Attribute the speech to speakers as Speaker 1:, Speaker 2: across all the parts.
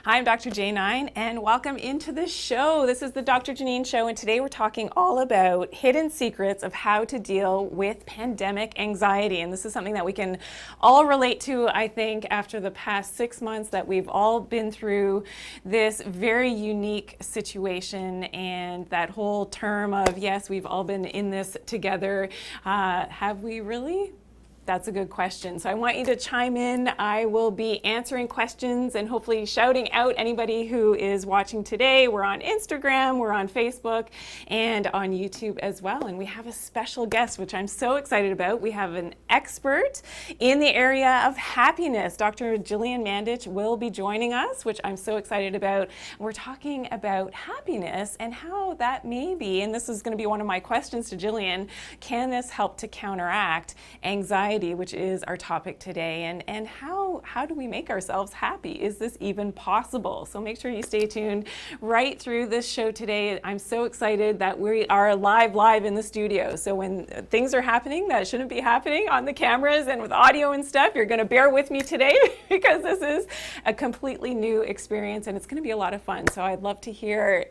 Speaker 1: Hi, I'm Dr. Janine, and welcome into the show. This is the Dr. Janine Show, and today we're talking all about hidden secrets of how to deal with pandemic anxiety. And this is something that we can all relate to, I think, after the past 6 months that we've all been through this very unique situation, and that whole term of, yes, we've all been in this together. Have we really? That's a good question. So I want you to chime in. I will be answering questions and hopefully shouting out anybody who is watching today. We're on Instagram, we're on Facebook, and on YouTube as well. And we have a special guest, which I'm so excited about. We have an expert in the area of happiness. Dr. Gillian Mandich will be joining us, which I'm so excited about. We're talking about happiness and how that may be, and this is going to be one of my questions to Gillian, can this help to counteract anxiety, which is our topic today, and how do we make ourselves happy? Is this even possible? So make sure you stay tuned right through this show today. I'm so excited that we are live in the studio. So when things are happening that shouldn't be happening on the cameras and with audio and stuff, you're going to bear with me today because this is a completely new experience and it's going to be a lot of fun. So I'd love to hear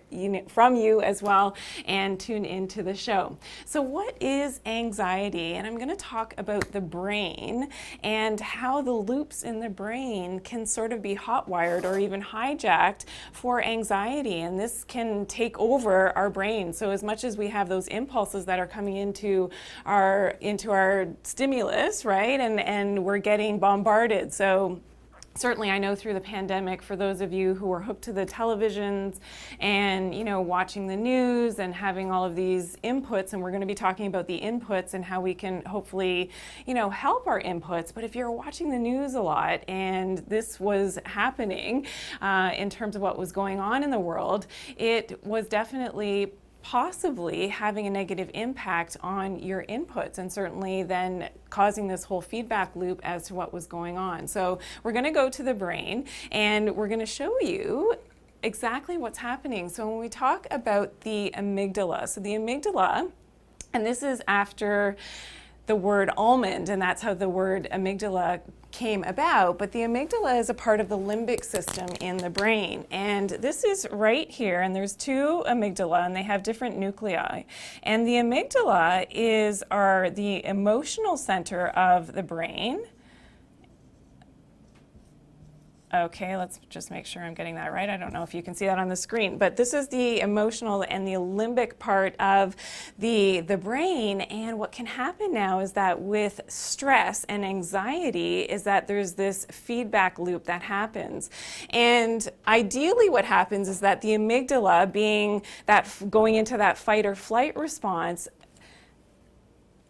Speaker 1: from you as well and tune into the show. So what is anxiety? And I'm going to talk about the brain and how the loops in the brain can sort of be hot-wired or even hijacked for anxiety, and this can take over our brain. So as much as we have those impulses that are coming into our stimulus, right, and we're getting bombarded. So certainly, I know through the pandemic, for those of you who are hooked to the televisions and, watching the news and having all of these inputs, and we're going to be talking about the inputs and how we can hopefully, help our inputs. But if you're watching the news a lot and this was happening in terms of what was going on in the world, it was definitely possibly having a negative impact on your inputs and certainly then causing this whole feedback loop as to what was going on. So we're going to go to the brain and we're going to show you exactly what's happening. So when we talk about the amygdala, so the amygdala, and this is after the word almond, and that's how the word amygdala came about, but the amygdala is a part of the limbic system in the brain, and this is right here, and there's two amygdala and they have different nuclei, and the amygdala is the emotional center of the brain. Okay, let's just make sure I'm getting that right. I don't know if you can see that on the screen, but this is the emotional and the limbic part of the brain. And what can happen now is that with stress and anxiety is that there's this feedback loop that happens. And ideally what happens is that the amygdala, being that going into that fight or flight response,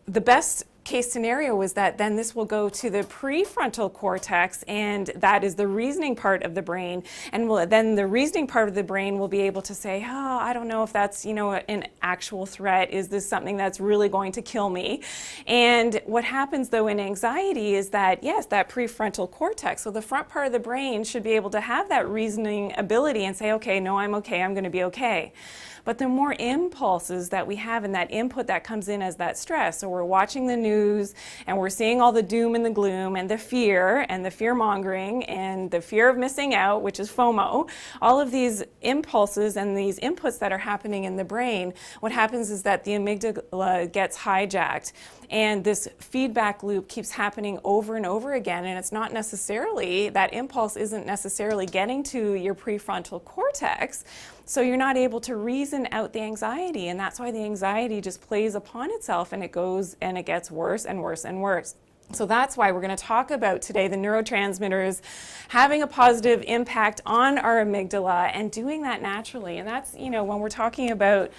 Speaker 1: the best case scenario is that then this will go to the prefrontal cortex, and that is the reasoning part of the brain, and then the reasoning part of the brain will be able to say, oh, I don't know if that's an actual threat. Is this something that's really going to kill me? And what happens though in anxiety is that, yes, that prefrontal cortex, so the front part of the brain should be able to have that reasoning ability and say, okay, no, I'm okay, I'm going to be okay. But the more impulses that we have and that input that comes in as that stress, so we're watching the news and we're seeing all the doom and the gloom and the fear mongering and the fear of missing out, which is FOMO, all of these impulses and these inputs that are happening in the brain, what happens is that the amygdala gets hijacked. And this feedback loop keeps happening over and over again, and it's not necessarily, that impulse isn't necessarily getting to your prefrontal cortex, so you're not able to reason out the anxiety, and that's why the anxiety just plays upon itself, and it goes and it gets worse and worse and worse. So that's why we're going to talk about today the neurotransmitters having a positive impact on our amygdala and doing that naturally. And that's, when we're talking about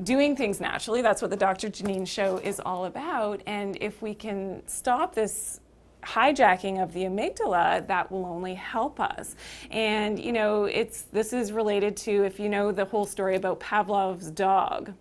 Speaker 1: doing things naturally, that's what the Dr. Janine Show is all about. And if we can stop this hijacking of the amygdala, that will only help us. And this is related to, if you know the whole story about Pavlov's dog.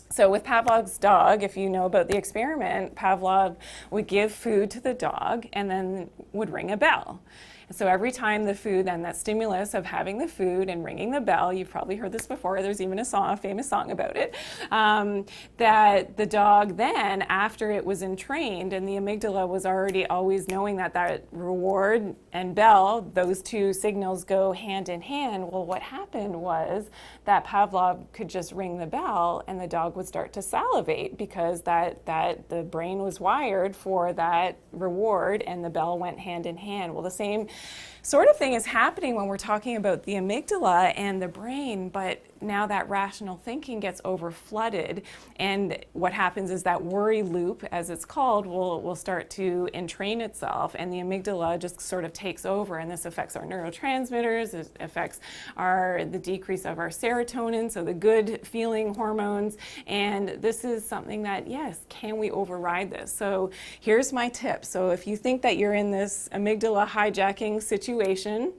Speaker 1: So with Pavlov's dog, if you know about the experiment, Pavlov would give food to the dog and then would ring a bell. So every time the food, then that stimulus of having the food and ringing the bell, you've probably heard this before, there's even a famous song about it, that the dog then, after it was entrained, and the amygdala was already always knowing that that reward and bell, those two signals go hand in hand. Well, what happened was that Pavlov could just ring the bell and the dog would start to salivate, because that the brain was wired for that reward and the bell went hand in hand. Well, the same sort of thing is happening when we're talking about the amygdala and the brain, but now that rational thinking gets over flooded, and what happens is that worry loop, as it's called, will start to entrain itself, and the amygdala just sort of takes over, and this affects our neurotransmitters, it affects the decrease of our serotonin, so the good feeling hormones, and this is something that, yes, can we override this? So here's my tip. So if you think that you're in this amygdala hijacking situation,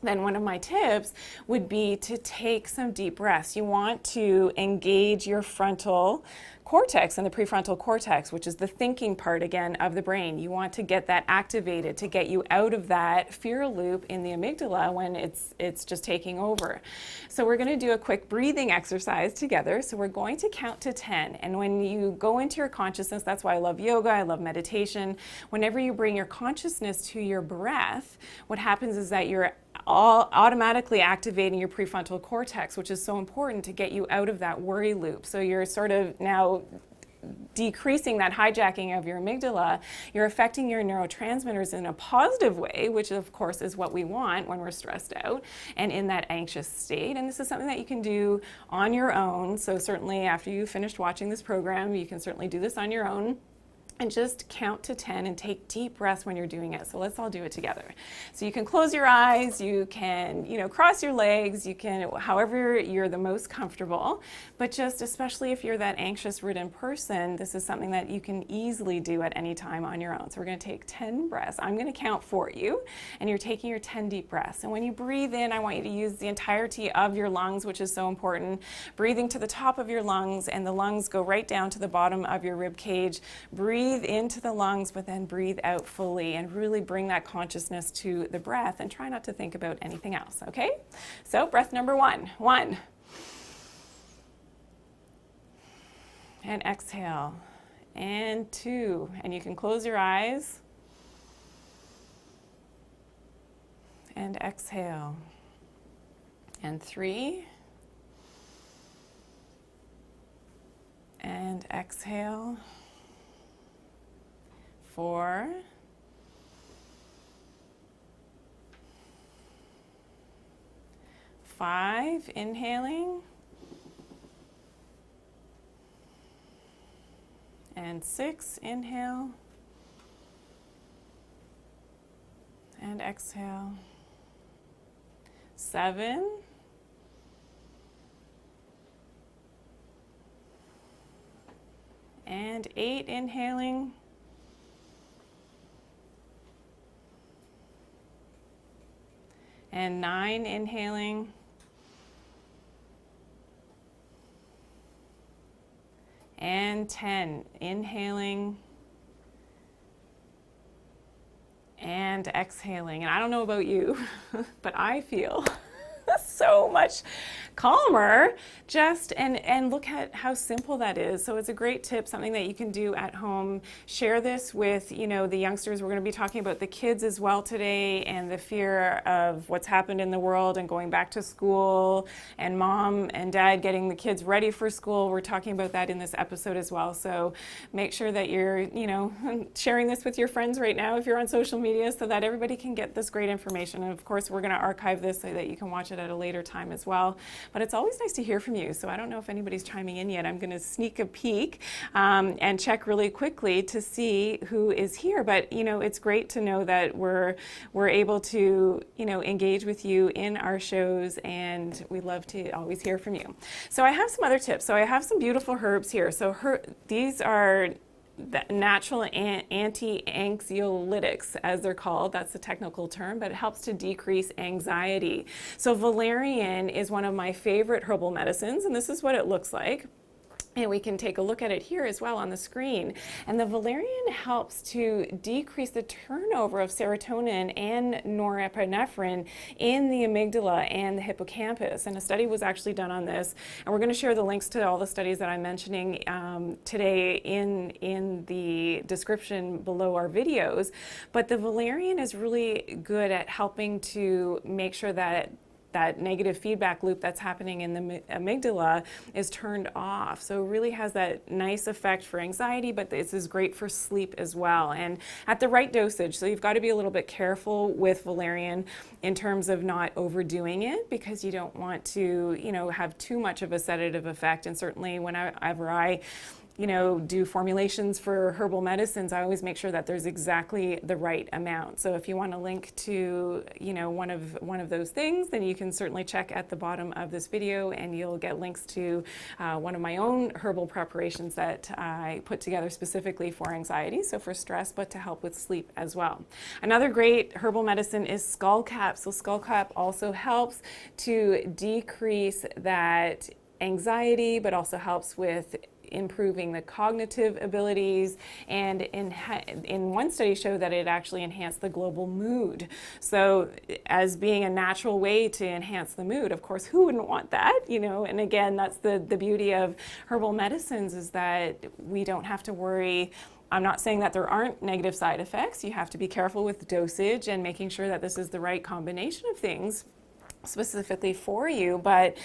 Speaker 1: then one of my tips would be to take some deep breaths. You want to engage your frontal cortex and the prefrontal cortex, which is the thinking part, again, of the brain. You want to get that activated to get you out of that fear loop in the amygdala when it's just taking over. So we're going to do a quick breathing exercise together. So we're going to count to 10. And when you go into your consciousness, that's why I love yoga, I love meditation. Whenever you bring your consciousness to your breath, what happens is that you're automatically activating your prefrontal cortex, which is so important to get you out of that worry loop. So you're sort of now decreasing that hijacking of your amygdala. You're affecting your neurotransmitters in a positive way, which of course is what we want when we're stressed out and in that anxious state. And this is something that you can do on your own. So certainly after you've finished watching this program, you can certainly do this on your own. And just count to 10 and take deep breaths when you're doing it. So let's all do it together. So you can close your eyes, you can, cross your legs, you can, however you're the most comfortable. But just, especially if you're that anxious-ridden person, this is something that you can easily do at any time on your own. So we're going to take 10 breaths. I'm going to count for you, and you're taking your 10 deep breaths. And when you breathe in, I want you to use the entirety of your lungs, which is so important. Breathing to the top of your lungs, and the lungs go right down to the bottom of your rib cage. Breathe into the lungs, but then breathe out fully, and really bring that consciousness to the breath and try not to think about anything else, okay? So breath number 1. 1. And exhale. And 2. And you can close your eyes. And exhale. And 3. And exhale. 4. 5, inhaling. And 6, inhale. And exhale. 7. And 8, inhaling. And 9, inhaling. And 10, inhaling. And exhaling. And I don't know about you, but I feel so much calmer and look at how simple that is. So it's a great tip, something that you can do at home. Share this with the youngsters. We're going to be talking about the kids as well today, and the fear of what's happened in the world and going back to school, and mom and dad getting the kids ready for school. We're talking about that in this episode as well. So make sure that you're sharing this with your friends right now if you're on social media, so that everybody can get this great information. And of course, we're going to archive this so that you can watch it at a later time as well. But it's always nice to hear from you. So I don't know if anybody's chiming in yet. I'm going to sneak a peek and check really quickly to see who is here. But it's great to know that we're able to engage with you in our shows, and we love to always hear from you. So I have some other tips. So I have some beautiful herbs here. So these are the natural anti-anxiolytics, as they're called. That's the technical term, but it helps to decrease anxiety. So Valerian is one of my favorite herbal medicines, and this is what it looks like. And we can take a look at it here as well on the screen. And the valerian helps to decrease the turnover of serotonin and norepinephrine in the amygdala and the hippocampus. And a study was actually done on this. And we're going to share the links to all the studies that I'm mentioning today in the description below our videos. But the valerian is really good at helping to make sure that negative feedback loop that's happening in the amygdala is turned off. So it really has that nice effect for anxiety, but this is great for sleep as well, and at the right dosage. So you've got to be a little bit careful with valerian in terms of not overdoing it, because you don't want to, have too much of a sedative effect. And certainly whenever I do formulations for herbal medicines, I always make sure that there's exactly the right amount. So if you want to link to, one of those things, then you can certainly check at the bottom of this video, and you'll get links to one of my own herbal preparations that I put together specifically for anxiety, so for stress, but to help with sleep as well. Another great herbal medicine is skullcap. So skullcap also helps to decrease that anxiety, but also helps with improving the cognitive abilities, and in one study showed that it actually enhanced the global mood. So as being a natural way to enhance the mood, of course, who wouldn't want that, and again, that's the beauty of herbal medicines, is that we don't have to worry. I'm not saying that there aren't negative side effects. You have to be careful with dosage and making sure that this is the right combination of things specifically for you, but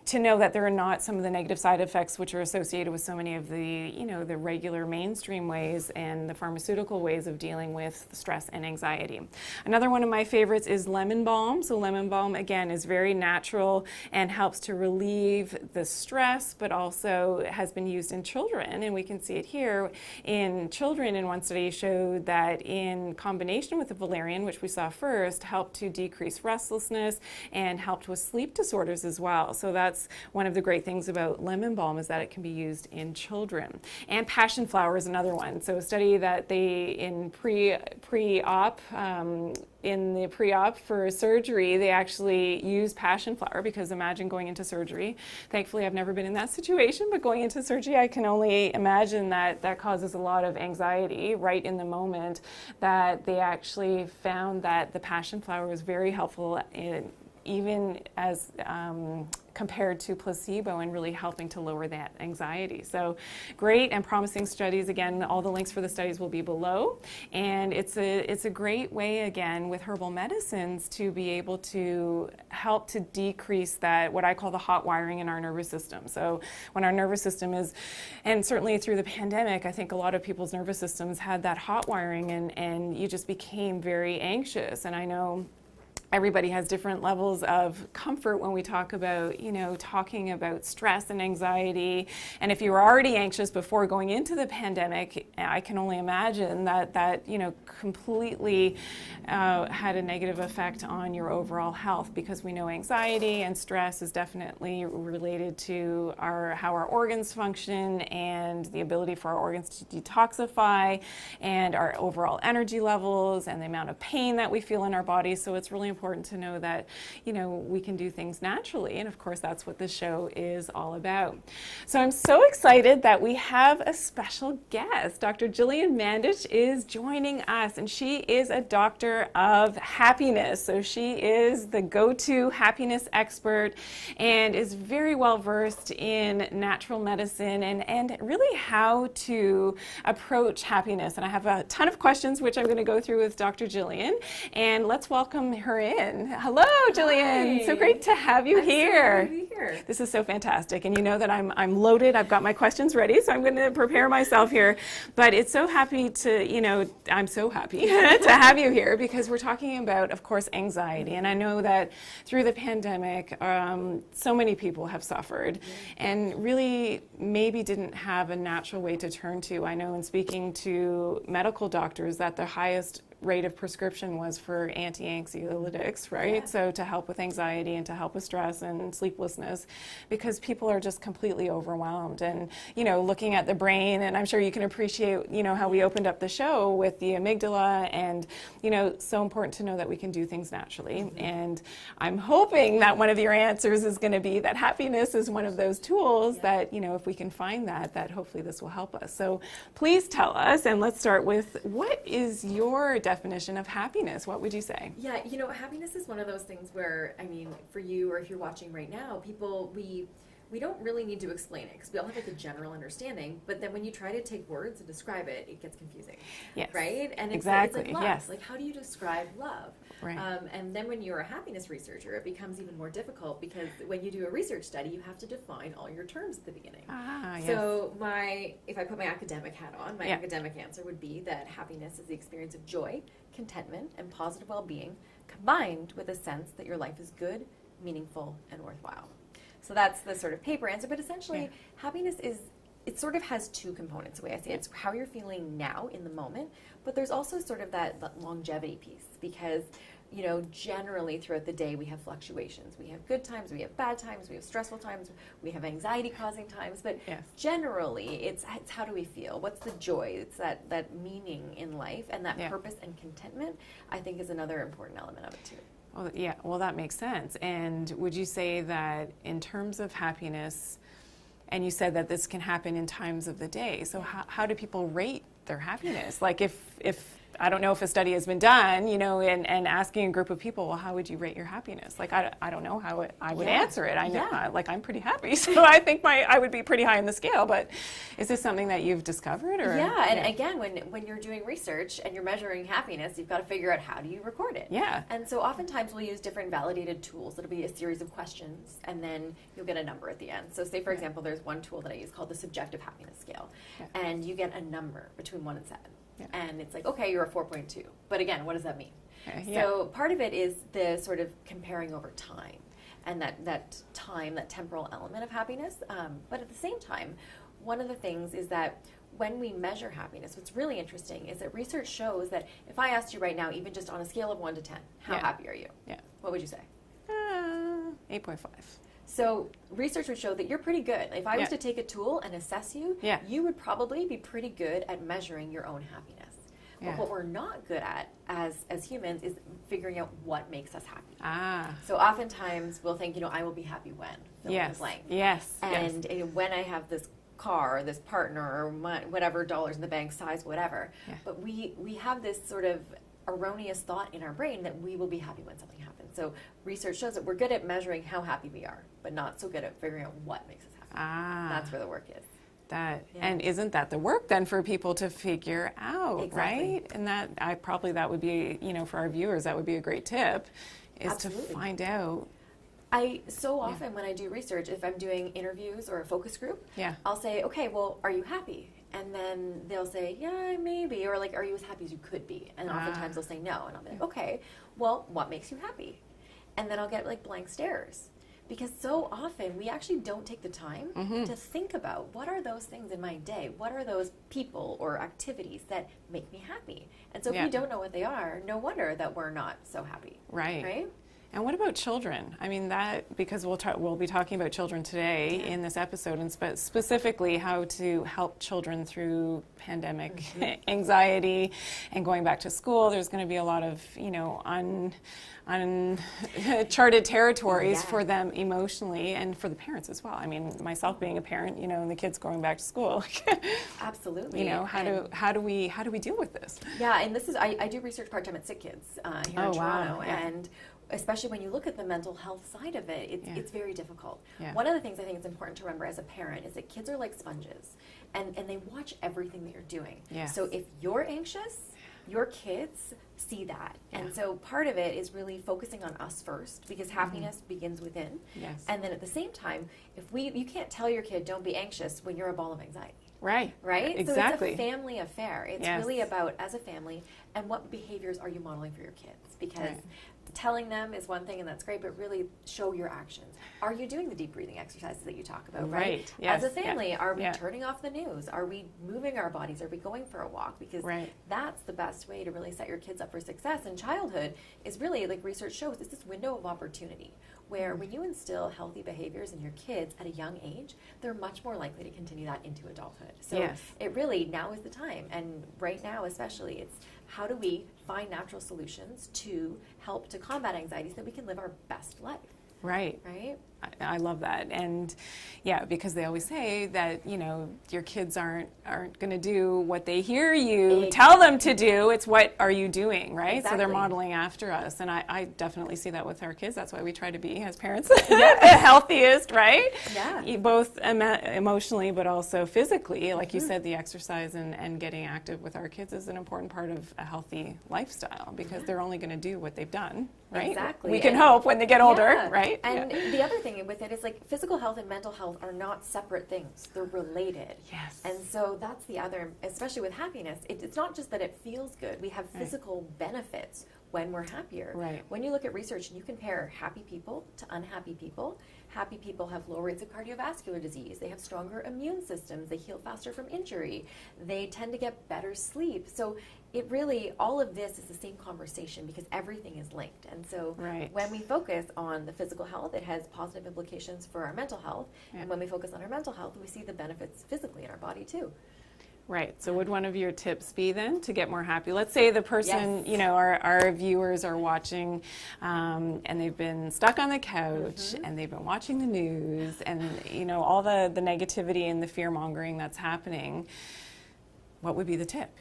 Speaker 1: to know that there are not some of the negative side effects which are associated with so many of the, the regular mainstream ways and the pharmaceutical ways of dealing with stress and anxiety. Another one of my favorites is lemon balm. So lemon balm, again, is very natural and helps to relieve the stress, but also has been used in children. And we can see it here in children. In one study showed that in combination with the valerian, which we saw first, helped to decrease restlessness and helped with sleep disorders as well. So that's one of the great things about lemon balm, is that it can be used in children. And passion flower is another one. So a study that they in pre-op for surgery, they actually use passion flower, because imagine going into surgery. Thankfully, I've never been in that situation, but going into surgery, I can only imagine that causes a lot of anxiety right in the moment, that they actually found that the passion flower was very helpful even as compared to placebo, and really helping to lower that anxiety. So great and promising studies. Again, all the links for the studies will be below. And it's a great way, again, with herbal medicines to be able to help to decrease that, what I call the hot wiring in our nervous system. So when our nervous system is, and certainly through the pandemic, I think a lot of people's nervous systems had that hot wiring, and you just became very anxious. And I know everybody has different levels of comfort when we talk about, talking about stress and anxiety. And if you were already anxious before going into the pandemic, I can only imagine that completely had a negative effect on your overall health, because we know anxiety and stress is definitely related to how our organs function, and the ability for our organs to detoxify, and our overall energy levels, and the amount of pain that we feel in our bodies. So it's really important to know that, we can do things naturally. And of course, that's what this show is all about. So I'm so excited that we have a special guest. Dr. Gillian Mandich is joining us, and she is a doctor of happiness. So she is the go-to happiness expert, and is very well versed in natural medicine and really how to approach happiness. And I have a ton of questions which I'm going to go through with Dr. Gillian, and let's welcome her in. Hello, Gillian.
Speaker 2: Hi.
Speaker 1: So great to have you here.
Speaker 2: So glad to be here.
Speaker 1: This is so fantastic, and you know that I'm loaded. I've got my questions ready, so I'm going to prepare myself here. But it's so happy to, I'm so happy to have you here, because we're talking about, of course, anxiety. And I know that through the pandemic, so many people have suffered, and really maybe didn't have a natural way to turn to. I know in speaking to medical doctors that the highest rate of prescription was for anti-anxiolytics, right?
Speaker 2: Yeah.
Speaker 1: So to help with anxiety and to help with stress and sleeplessness, because people are just completely overwhelmed. And, looking at the brain, and I'm sure you can appreciate, how we opened up the show with the amygdala, and, so important to know that we can do things naturally. And I'm hoping that one of your answers is going to be that happiness is one of those tools that, if we can find that hopefully this will help us. So please tell us, and let's start with, what is your definition of happiness? What would you say?
Speaker 2: Yeah, happiness is one of those things where, for you, or if you're watching right now, people, we don't really need to explain it, because we all have like a general understanding, but then when you try to take words and describe it, it gets confusing.
Speaker 1: Yes.
Speaker 2: Right? And it's,
Speaker 1: exactly.
Speaker 2: it's like love.
Speaker 1: Yes.
Speaker 2: Like, how do you describe love?
Speaker 1: Right.
Speaker 2: And then when you're a happiness researcher, it becomes even more difficult, because when you do a research study, you have to define all your terms at the beginning.
Speaker 1: Yes.
Speaker 2: So if I put my academic hat on, my academic answer would be that happiness is the experience of joy, contentment, and positive well-being, combined with a sense that your life is good, meaningful, and worthwhile. So that's the sort of paper answer, but essentially happiness it sort of has two components, the way I see it. It's how you're feeling now in the moment, but there's also sort of that longevity piece, because generally throughout the day we have fluctuations. We have good times, we have bad times, we have stressful times, we have anxiety causing times, but generally it's how do we feel? What's the joy? It's that meaning in life, and that purpose and contentment, I think, is another important element of it too.
Speaker 1: Well, well, that makes sense. And would you say that in terms of happiness, and you said that this can happen in times of the day, so how do people rate their happiness? Like if I don't know if a study has been done, and asking a group of people, well, how would you rate your happiness? Like, I don't know how I would answer it. I know, I'm pretty happy, so I think I would be pretty high on the scale, but is this something that you've discovered? Or?
Speaker 2: Yeah, and again, when you're doing research and you're measuring happiness, you've got to figure out how do you record it.
Speaker 1: Yeah.
Speaker 2: And so oftentimes we'll use different validated tools. It'll be a series of questions, and then you'll get a number at the end. So say, for example, there's one tool that I use called the Subjective Happiness Scale, and you get a number between 1 and 7. And it's like, okay, you're a 4.2. But again, what does that mean? So part of it is the sort of comparing over time, and that temporal element of happiness. But at the same time, one of the things is that when we measure happiness, what's really interesting is that research shows that if I asked you right now, even just on a scale of 1 to 10, how happy are you? Yeah. What would you say?
Speaker 1: 8.5.
Speaker 2: So research would show that you're pretty good. If I was to take a tool and assess you, you would probably be pretty good at measuring your own happiness. But what we're not good at as humans is figuring out what makes us happy. So oftentimes we'll think, I will be happy when. Fill in the blank. And when I have this car, or this partner, or whatever, dollars in the bank, size, whatever. But we have this sort of erroneous thought in our brain that we will be happy when something happens. So research shows that we're good at measuring how happy we are, but not so good at figuring out what makes us happy. That's where the work is.
Speaker 1: And isn't that the work then for people to figure out, right? And that would be, for our viewers, that would be a great tip, is to find out.
Speaker 2: So often when I do research, if I'm doing interviews or a focus group, I'll say, okay, well, are you happy? And then they'll say, yeah, maybe, or like, are you as happy as you could be? And oftentimes they'll say no, and I'll be like, okay, well, what makes you happy? And then I'll get like blank stares. Because so often we actually don't take the time to think about what are those things in my day? What are those people or activities that make me happy? And so if we don't know what they are, no wonder that we're not so happy. Right?
Speaker 1: And what about children? I mean, because we'll be talking about children today in this episode, and specifically how to help children through pandemic anxiety and going back to school. There's going to be a lot of, uncharted territories for them emotionally, and for the parents as well. I mean, myself being a parent, and the kids going back to school.
Speaker 2: Absolutely.
Speaker 1: How do we deal with this?
Speaker 2: Yeah, and this is I do research part-time at Sick Kids here in Toronto, and especially when you look at the mental health side of it, it's very difficult. One of the things I think it's important to remember as a parent is that kids are like sponges, and they watch everything that you're doing. So if you're anxious, your kids see that. And so part of it is really focusing on us first, because happiness begins within. And then at the same time, you can't tell your kid, don't be anxious, when you're a ball of anxiety.
Speaker 1: Right.
Speaker 2: Right?
Speaker 1: Exactly.
Speaker 2: So it's a family affair. It's really about, as a family, and what behaviors are you modeling for your kids? Because telling them is one thing, and that's great, but really show your actions. Are you doing the deep breathing exercises that you talk about, right?
Speaker 1: Yes.
Speaker 2: As a family, are we turning off the news? Are we moving our bodies? Are we going for a walk? Because that's the best way to really set your kids up for success. And childhood is really, like research shows, it's this window of opportunity where when you instill healthy behaviors in your kids at a young age, they're much more likely to continue that into adulthood. So it really, now is the time. And right now especially, it's how do we find natural solutions to help to combat anxiety so that we can live our best life.
Speaker 1: Right. I love that. And because they always say that, your kids aren't going to do what they hear you tell them to do. It's what are you doing, right? Exactly. So they're modeling after us. And I definitely see that with our kids. That's why we try to be, as parents, the healthiest, right? Yeah. Both emotionally, but also physically. Like you said, the exercise and getting active with our kids is an important part of a healthy lifestyle because they're only going to do what they've done, right?
Speaker 2: Exactly.
Speaker 1: We can hope when they get older, right?
Speaker 2: And the other thing with it is, like, physical health and mental health are not separate things. They're related.
Speaker 1: Yes.
Speaker 2: And so that's the other, especially with happiness, it's not just that it feels good. We have physical benefits when we're happier.
Speaker 1: Right.
Speaker 2: When you look at research and you compare happy people to unhappy people, happy people have low rates of cardiovascular disease. They have stronger immune systems. They heal faster from injury. They tend to get better sleep. So it really, all of this is the same conversation because everything is linked. And so when we focus on the physical health, it has positive implications for our mental health. And when we focus on our mental health, we see the benefits physically in our body too.
Speaker 1: Right. So would one of your tips be then to get more happy? Let's say the person, our viewers are watching and they've been stuck on the couch and they've been watching the news and, all the negativity and the fear-mongering that's happening. What would be the tip?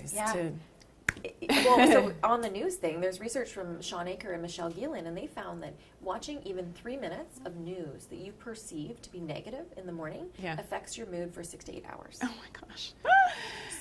Speaker 2: Well, so on the news thing, there's research from Sean Aker and Michelle Gillian, and they found that watching even 3 minutes of news that you perceive to be negative in the morning affects your mood for 6 to 8 hours.
Speaker 1: Oh my gosh.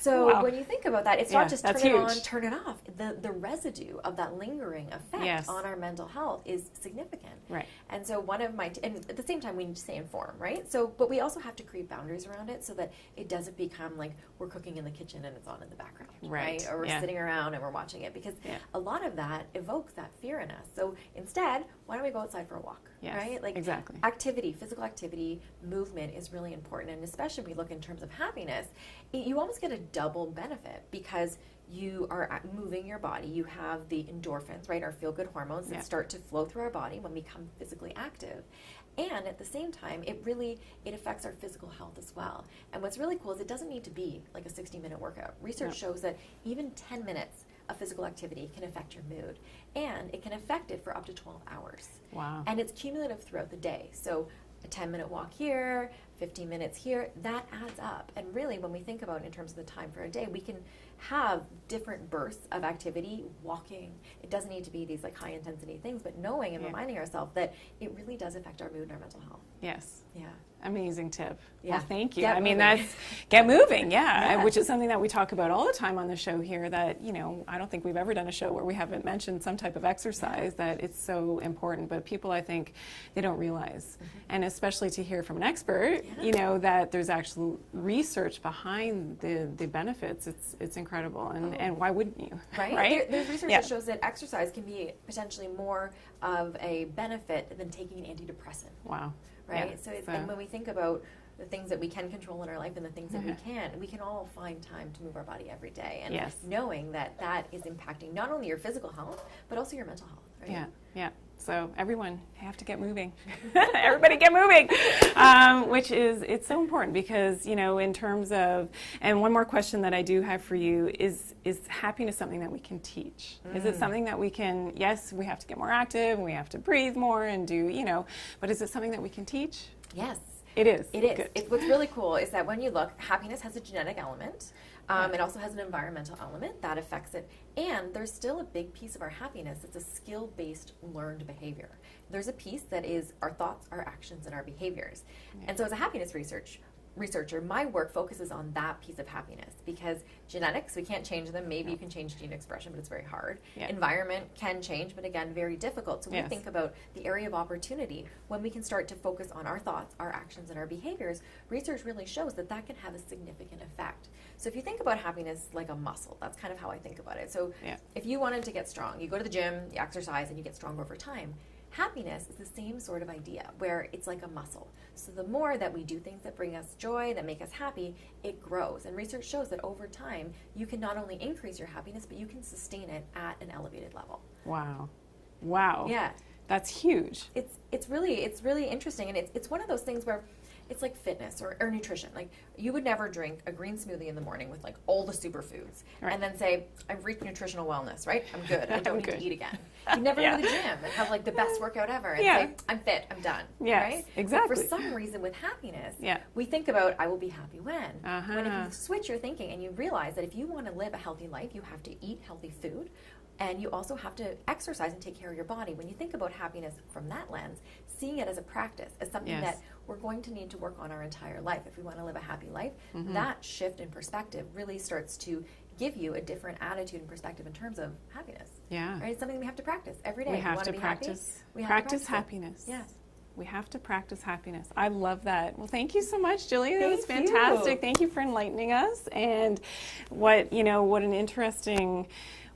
Speaker 2: So when you think about that, it's not just turn it on, turn it off. The residue of that lingering effect on our mental health is significant.
Speaker 1: Right.
Speaker 2: And so one of my, and at the same time we need to stay informed, right? So, but we also have to create boundaries around it so that it doesn't become like we're cooking in the kitchen and it's on in the background, right? Or we're sitting around and we're watching it because a lot of that evokes that fear in us. So instead, why don't we go outside for a walk, right? Like activity, physical activity, movement is really important. And especially if we look in terms of happiness, you almost get a double benefit because you are moving your body. You have the endorphins, right, our feel-good hormones that start to flow through our body when we become physically active. And at the same time, it affects our physical health as well. And what's really cool is it doesn't need to be like a 60-minute workout. Research shows that even 10 minutes of physical activity can affect your mood. And it can affect it for up to 12 hours.
Speaker 1: Wow.
Speaker 2: And it's cumulative throughout the day. So a 10-minute walk here, 15 minutes here, that adds up. And really, when we think about it in terms of the time for a day, we can have different bursts of activity, walking. It doesn't need to be these like high-intensity things, but knowing and reminding ourselves that it really does affect our mood and our mental health.
Speaker 1: Yes.
Speaker 2: Yeah.
Speaker 1: Amazing tip.
Speaker 2: Yeah.
Speaker 1: Well, thank you.
Speaker 2: Get moving.
Speaker 1: That's get moving, which is something that we talk about all the time on the show here that, I don't think we've ever done a show where we haven't mentioned some type of exercise that it's so important, but people, I think, they don't realize. And especially to hear from an expert, that there's actual research behind the benefits. It's incredible. And why wouldn't you?
Speaker 2: Right? There's research that shows that exercise can be potentially more of a benefit than taking an antidepressant.
Speaker 1: Wow.
Speaker 2: Right? Yeah. And when we think about the things that we can control in our life and the things that we can all find time to move our body every day. And knowing that that is impacting not only your physical health, but also your mental health. Right?
Speaker 1: Yeah. So everyone have to get moving. Everybody get moving, which it's so important because, in terms of, and one more question that I do have for you is happiness something that we can teach? Is it something that we can, yes, we have to get more active, and we have to breathe more and do, but is it something that we can teach?
Speaker 2: Yes.
Speaker 1: It is.
Speaker 2: It is. What's really cool is that when you look, happiness has a genetic element. It also has an environmental element that affects it. And there's still a big piece of our happiness that's a skill-based learned behavior. There's a piece that is our thoughts, our actions, and our behaviors. And so as a happiness research, researcher, my work focuses on that piece of happiness, because genetics, we can't change them. Maybe you can change gene expression, but it's very hard. Environment can change, but again, very difficult. So we think about the area of opportunity when we can start to focus on our thoughts, our actions, and our behaviors. Research really shows that that can have a significant effect. So if you think about happiness like a muscle, that's kind of how I think about it. So if you wanted to get strong, you go to the gym, you exercise, and you get stronger over time. Happiness is the same sort of idea, where it's like a muscle. So the more that we do things that bring us joy, that make us happy, it grows. And research shows that over time, you can not only increase your happiness, but you can sustain it at an elevated level.
Speaker 1: Wow. Wow.
Speaker 2: Yeah.
Speaker 1: That's huge.
Speaker 2: It's really interesting, and it's one of those things where it's like fitness or nutrition. Like, you would never drink a green smoothie in the morning with like all the superfoods and then say, I've reached nutritional wellness, right? I'm good. I don't need to eat again. You never go to the gym and have like the best workout ever and say, I'm fit, I'm done.
Speaker 1: Yes,
Speaker 2: right?
Speaker 1: exactly.
Speaker 2: But for some reason with happiness, we think about, I will be happy when. When if you switch your thinking and you realize that if you want to live a healthy life, you have to eat healthy food. And you also have to exercise and take care of your body. When you think about happiness from that lens, seeing it as a practice, as something that we're going to need to work on our entire life if we want to live a happy life, that shift in perspective really starts to give you a different attitude and perspective in terms of happiness.
Speaker 1: Yeah.
Speaker 2: Right? It's something we have to practice every day.
Speaker 1: We have to practice. Practice happiness.
Speaker 2: Yes.
Speaker 1: We have to practice happiness. I love that. Well, thank you so much, Gillian. That was fantastic. Thank you for enlightening us. And what an interesting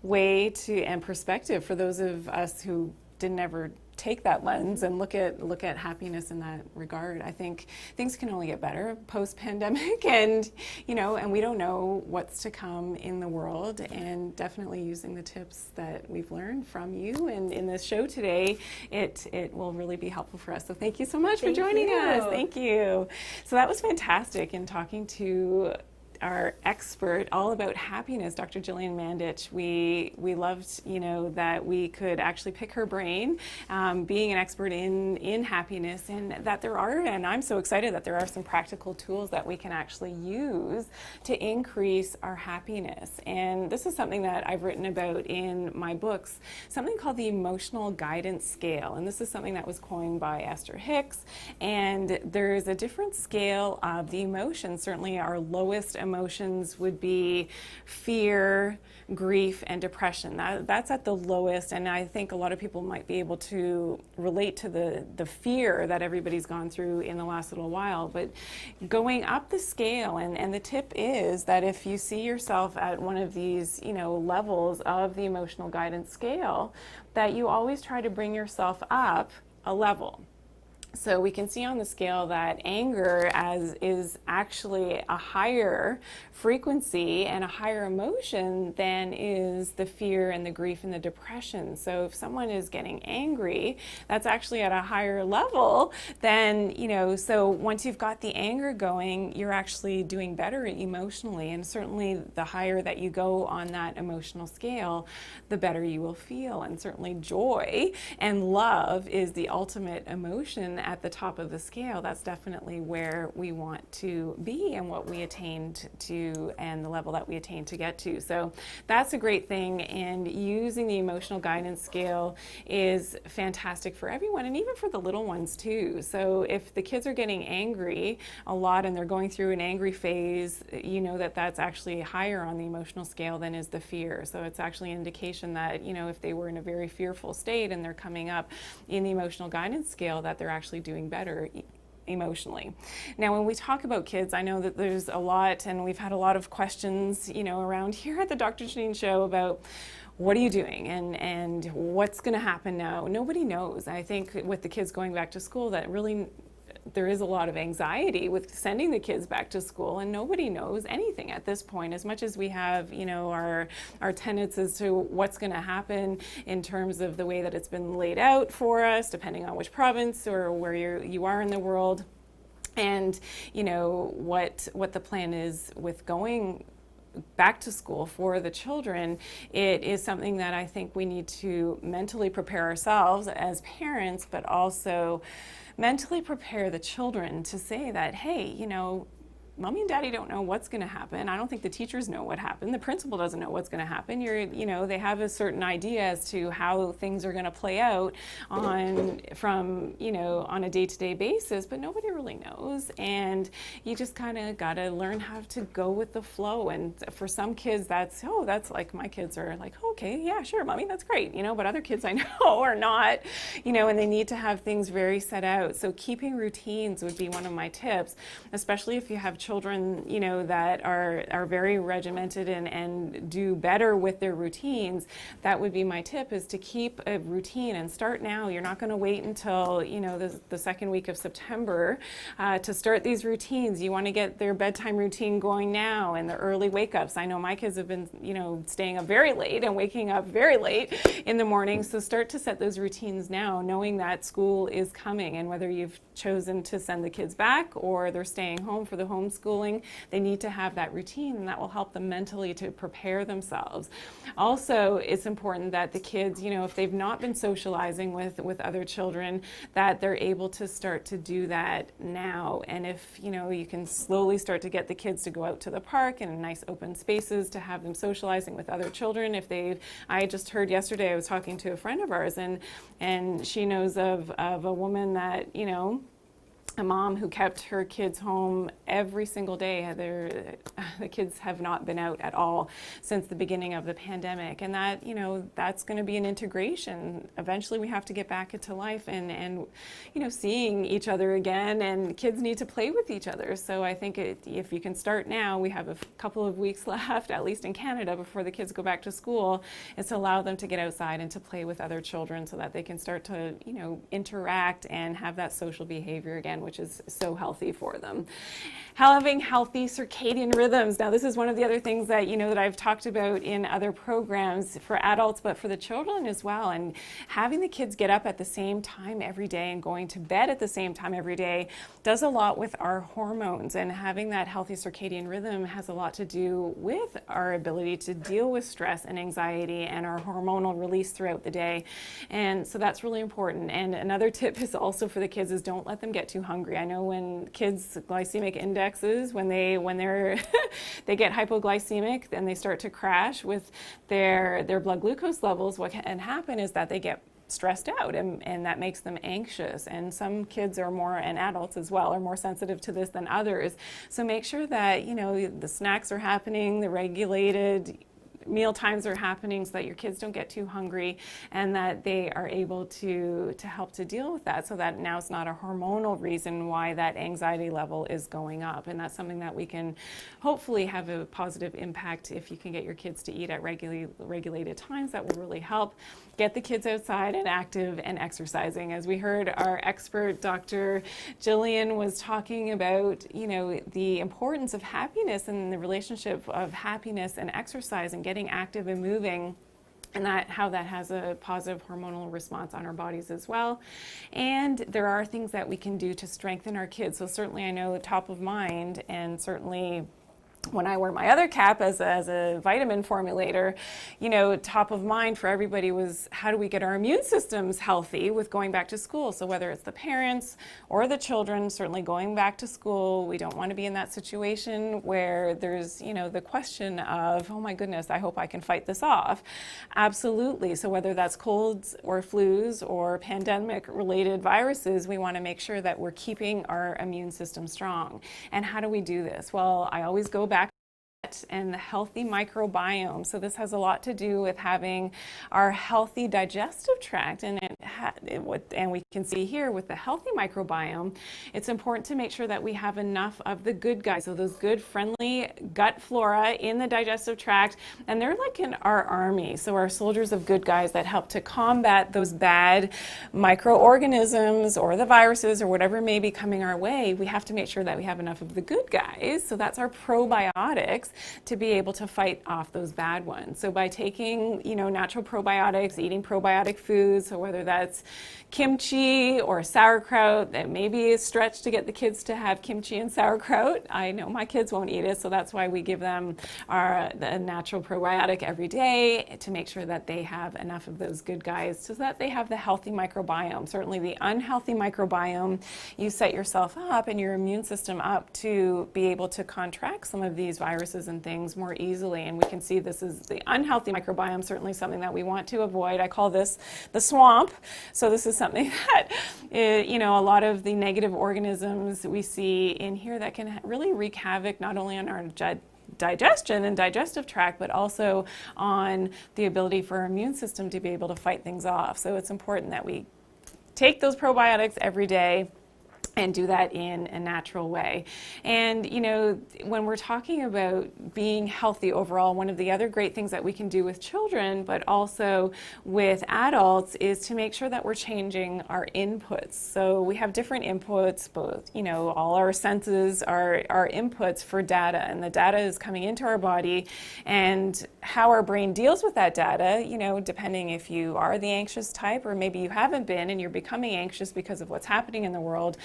Speaker 1: way to and perspective for those of us who didn't ever take that lens and look at happiness in that regard. I think things can only get better post-pandemic, and and we don't know what's to come in the world, and definitely using the tips that we've learned from you and in this show today, it will really be helpful for us. So thank you so much for joining us. Thank you. So that was fantastic in talking to our expert all about happiness, Dr. Gillian Mandich. We loved, that we could actually pick her brain, being an expert in happiness, and that and I'm so excited that there are some practical tools that we can actually use to increase our happiness. And this is something that I've written about in my books, something called the Emotional Guidance Scale. And this is something that was coined by Esther Hicks. And there's a different scale of the emotions. Certainly our lowest emotions would be fear, grief, and depression. That's at the lowest, and I think a lot of people might be able to relate to the fear that everybody's gone through in the last little while. But going up the scale, and the tip is that if you see yourself at one of these levels of the emotional guidance scale, that you always try to bring yourself up a level. So we can see on the scale that anger is actually a higher frequency and a higher emotion than is the fear and the grief and the depression. So if someone is getting angry, that's actually at a higher level than, so once you've got the anger going, you're actually doing better emotionally. And certainly the higher that you go on that emotional scale, the better you will feel. And certainly joy and love is the ultimate emotion at the top of the scale. That's definitely where we want to be and what we attained to and the level that we attain to get to. So that's a great thing, and using the emotional guidance scale is fantastic for everyone, and even for the little ones too. So if the kids are getting angry a lot and they're going through an angry phase, that's actually higher on the emotional scale than is the fear. So it's actually an indication that if they were in a very fearful state and they're coming up in the emotional guidance scale, that they're actually doing better emotionally. Now, when we talk about kids, I know that there's a lot, and we've had a lot of questions, around here at the Dr. Janine Show about what are you doing and what's going to happen now. Nobody knows. I think with the kids going back to school, that really there is a lot of anxiety with sending the kids back to school, and nobody knows anything at this point. As much as we have, our tenets as to what's going to happen in terms of the way that it's been laid out for us, depending on which province or where you are in the world, and what the plan is with going back to school for the children. It is something that I think we need to mentally prepare ourselves as parents, but also mentally prepare the children to say that, hey, mommy and daddy don't know what's going to happen. I don't think the teachers know what happened. The principal doesn't know what's going to happen. They have a certain idea as to how things are going to play out on a day-to-day basis, but nobody really knows. And you just kind of got to learn how to go with the flow. And for some kids, that's like, my kids are like, okay, yeah, sure, mommy, that's great. But other kids I know are not, and they need to have things very set out. So keeping routines would be one of my tips, especially if you have children, that are very regimented and do better with their routines. That would be my tip, is to keep a routine and start now. You're not going to wait until, the second week of September to start these routines. You want to get their bedtime routine going now, and the early wake-ups. I know my kids have been, staying up very late and waking up very late in the morning. So start to set those routines now, knowing that school is coming, and whether you've chosen to send the kids back or they're staying home for the homeschooling, they need to have that routine, and that will help them mentally to prepare themselves. Also, it's important that the kids, if they've not been socializing with other children, that they're able to start to do that now. And if, you can slowly start to get the kids to go out to the park and nice open spaces to have them socializing with other children. I just heard yesterday, I was talking to a friend of ours, and she knows of a woman that, a mom who kept her kids home every single day. The kids have not been out at all since the beginning of the pandemic, and that that's going to be an integration. Eventually, we have to get back into life and seeing each other again. And kids need to play with each other. So I think if you can start now, we have a couple of weeks left, at least in Canada, before the kids go back to school, is to allow them to get outside and to play with other children, so that they can start to interact and have that social behavior again, which is so healthy for them. Having healthy circadian rhythms. Now, this is one of the other things that that I've talked about in other programs for adults, but for the children as well. And having the kids get up at the same time every day and going to bed at the same time every day does a lot with our hormones. And having that healthy circadian rhythm has a lot to do with our ability to deal with stress and anxiety and our hormonal release throughout the day. And so that's really important. And another tip is also for the kids is don't let them get too hungry. I know when kids' glycemic indexes, when they're they get hypoglycemic and they start to crash with their blood glucose levels, what can happen is that they get stressed out, and that makes them anxious. And some kids are more, and adults as well, are more sensitive to this than others. So make sure that the snacks are happening, the regulated meal times are happening, so that your kids don't get too hungry, and that they are able to help to deal with that, so that now it's not a hormonal reason why that anxiety level is going up. And that's something that we can hopefully have a positive impact if you can get your kids to eat at regulated times. That will really help get the kids outside and active and exercising. As we heard our expert, Dr. Gillian, was talking about, the importance of happiness and the relationship of happiness and exercise and getting active and moving, and how that has a positive hormonal response on our bodies as well. And there are things that we can do to strengthen our kids. So certainly I know top of mind, and certainly when I wear my other cap as a vitamin formulator, top of mind for everybody was, how do we get our immune systems healthy with going back to school? So whether it's the parents or the children, certainly going back to school, we don't want to be in that situation where there's, the question of, oh my goodness, I hope I can fight this off. Absolutely. So whether that's colds or flus or pandemic-related viruses, we want to make sure that we're keeping our immune system strong. And how do we do this? Well, I always go back and the healthy microbiome. So this has a lot to do with having our healthy digestive tract, and we can see here with the healthy microbiome, it's important to make sure that we have enough of the good guys, so those good friendly gut flora in the digestive tract, and they're like in our army, so our soldiers of good guys that help to combat those bad microorganisms or the viruses or whatever may be coming our way. We have to make sure that we have enough of the good guys, so that's our probiotics, to be able to fight off those bad ones. So by taking, natural probiotics, eating probiotic foods, so whether that's that's kimchi or sauerkraut. That may be a stretch to get the kids to have kimchi and sauerkraut. I know my kids won't eat it, so that's why we give them the natural probiotic every day to make sure that they have enough of those good guys so that they have the healthy microbiome. Certainly the unhealthy microbiome, you set yourself up and your immune system up to be able to contract some of these viruses and things more easily. And we can see this is the unhealthy microbiome, certainly something that we want to avoid. I call this the swamp. So this is something that, a lot of the negative organisms we see in here that can really wreak havoc not only on our digestion and digestive tract, but also on the ability for our immune system to be able to fight things off. So it's important that we take those probiotics every day and do that in a natural way. And, when we're talking about being healthy overall, one of the other great things that we can do with children, but also with adults, is to make sure that we're changing our inputs. So we have different inputs, both, all our senses are inputs for data, and the data is coming into our body, and how our brain deals with that data, depending if you are the anxious type or maybe you haven't been and you're becoming anxious because of what's happening in the world.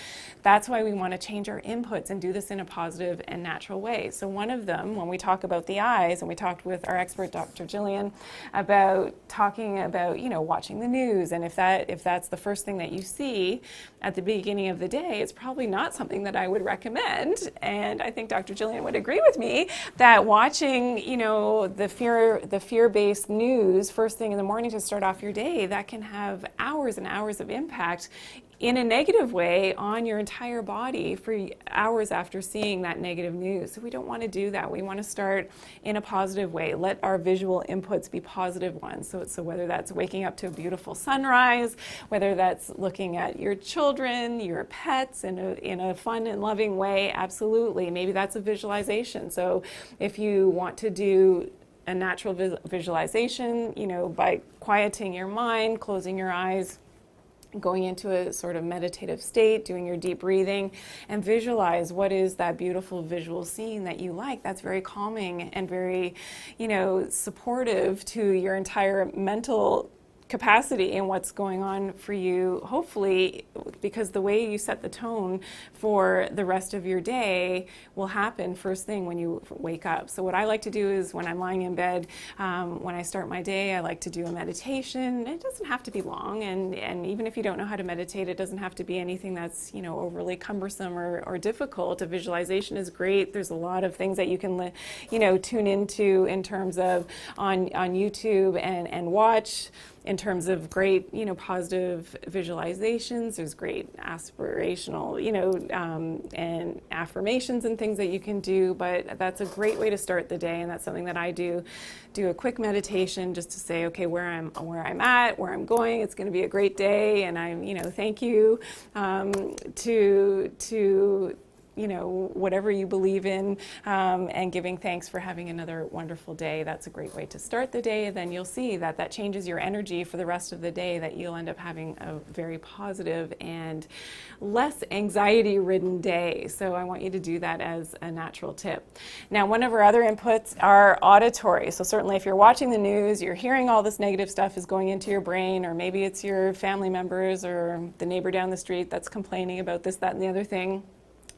Speaker 1: That's why we want to change our inputs and do this in a positive and natural way. So one of them, when we talk about the eyes, and we talked with our expert, Dr. Gillian, about talking about, watching the news, and if that's the first thing that you see at the beginning of the day, it's probably not something that I would recommend. And I think Dr. Gillian would agree with me that watching, the fear-based news first thing in the morning to start off your day, that can have hours and hours of impact in a negative way on your entire body for hours after seeing that negative news. So we don't want to do that. We want to start in a positive way. Let our visual inputs be positive ones. So whether that's waking up to a beautiful sunrise, whether that's looking at your children, your pets in a fun and loving way, absolutely. Maybe that's a visualization. So if you want to do a natural visualization, by quieting your mind, closing your eyes, going into a sort of meditative state, doing your deep breathing, and visualize what is that beautiful visual scene that you like. That's very calming and very, supportive to your entire mental capacity and what's going on for you, hopefully, because the way you set the tone for the rest of your day will happen first thing when you wake up. So what I like to do is when I'm lying in bed, when I start my day, I like to do a meditation. It doesn't have to be long, and even if you don't know how to meditate, it doesn't have to be anything that's overly cumbersome or difficult. A visualization is great. There's a lot of things that you can tune into in terms of on YouTube and watch. In terms of great, positive visualizations, there's great aspirational, and affirmations and things that you can do, but that's a great way to start the day, and that's something that I do a quick meditation just to say, okay, where I'm at, where I'm going, it's going to be a great day, and I'm, thank you to whatever you believe in, and giving thanks for having another wonderful day. That's a great way to start the day. And then you'll see that changes your energy for the rest of the day, that you'll end up having a very positive and less anxiety-ridden day. So I want you to do that as a natural tip. Now, one of our other inputs are auditory. So certainly if you're watching the news, you're hearing all this negative stuff is going into your brain, or maybe it's your family members or the neighbor down the street that's complaining about this, that, and the other thing.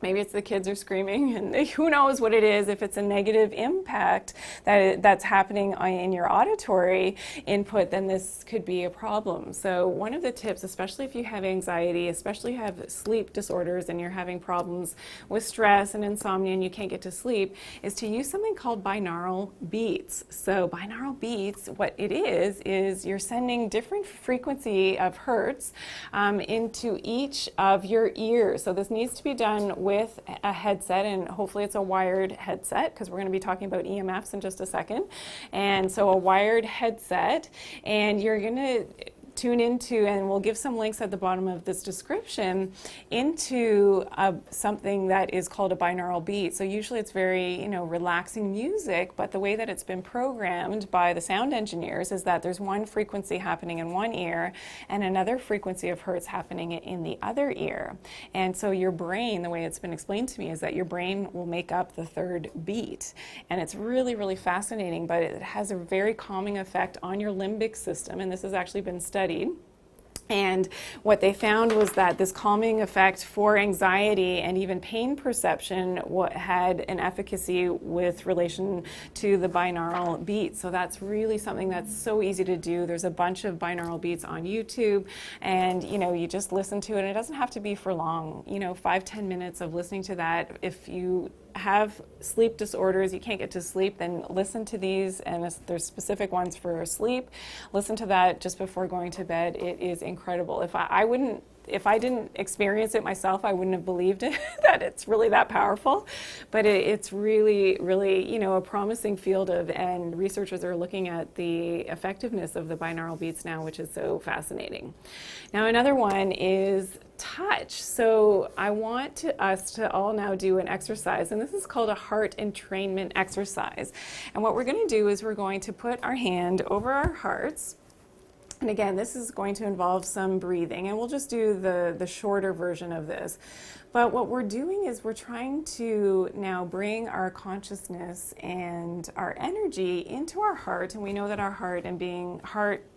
Speaker 1: Maybe it's the kids are screaming, and who knows what it is. If it's a negative impact that's happening in your auditory input, then this could be a problem. So one of the tips, especially if you have anxiety, especially have sleep disorders and you're having problems with stress and insomnia and you can't get to sleep, is to use something called binaural beats. So binaural beats, what it is you're sending different frequency of hertz into each of your ears. So this needs to be done with a headset, and hopefully it's a wired headset, because we're going to be talking about EMFs in just a second. And so a wired headset, and you're going to tune into, and we'll give some links at the bottom of this description, into something that is called a binaural beat. So usually it's very, relaxing music, but the way that it's been programmed by the sound engineers is that there's one frequency happening in one ear and another frequency of hertz happening in the other ear. And so your brain, the way it's been explained to me, is that your brain will make up the third beat. And it's really, really fascinating, but it has a very calming effect on your limbic system, and this has actually been studied. And what they found was that this calming effect for anxiety and even pain perception had an efficacy with relation to the binaural beat. So that's really something that's so easy to do. There's a bunch of binaural beats on YouTube, and you just listen to it. And it doesn't have to be for long. 5-10 minutes of listening to that. If you have sleep disorders, you can't get to sleep, then listen to these, and there's specific ones for sleep. Listen to that just before going to bed. It is incredible. If I didn't experience it myself, I wouldn't have believed it that it's really that powerful. But it's really, really, a promising field and researchers are looking at the effectiveness of the binaural beats now, which is so fascinating. Now, another one is touch. So I want us to all now do an exercise, and this is called a heart entrainment exercise. And what we're going to do is we're going to put our hand over our hearts. And again, this is going to involve some breathing, and we'll just do the shorter version of this. But what we're doing is we're trying to now bring our consciousness and our energy into our heart, and we know that our heart